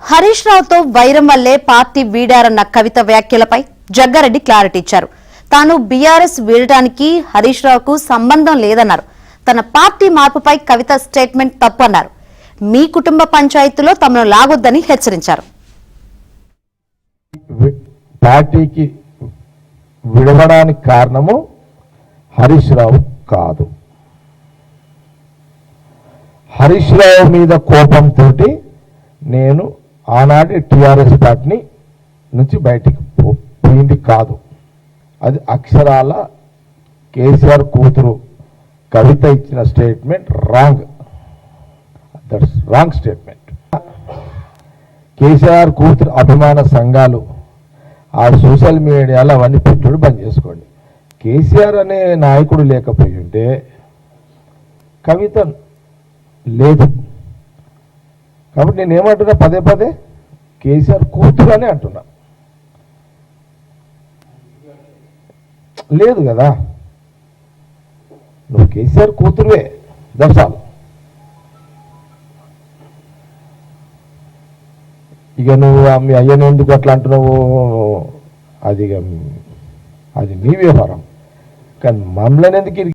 హరీష్ రావుతో వైరం వల్లే పార్టీ వీడారన్న కవిత వ్యాఖ్యలపై జగ్గారెడ్డి క్లారిటీ ఇచ్చారు. తాను బీఆర్ఎస్ వీడటానికి హరీష్ రావుకు సంబంధం లేదన్నారు. తన పార్టీ మార్పుపై కవిత స్టేట్మెంట్ తప్పు అన్నారు. మీ కుటుంబ పంచాయతీలో తమను లాగొద్దని హెచ్చరించారు. పార్టీకి విడవడానికి కారణము హరీష్ రావు కాదు. హరీష్ రావు మీద కోపంతో నేను ఆనాటి టీఆర్ఎస్ పార్టీ నుంచి బయటికి పోయింది కాదు. అది అక్షరాల కేసీఆర్ కూతురు కవిత ఇచ్చిన statement wrong. That's wrong statement. KCR కూతురు అభిమాన సంఘాలు ఆ సోషల్ మీడియాలో అవన్నీ పెట్టుడు బంద్ చేసుకోండి. కేసీఆర్ అనే నాయకుడు లేకపోయి ఉంటే కవిత లేదు. కాబట్టి నేను ఏమంటున్నా, పదే పదే కేసీఆర్ కూతురు అని అంటున్నా. లేదు కదా, నువ్వు కేసీఆర్ కూతురువే, దట్స్ ఆల్. ఇక నువ్వు మీ అయ్యను ఎందుకు అట్లా అంటున్నావు, అది మీ వ్యవహారం. కానీ మమ్మల్ని ఎందుకు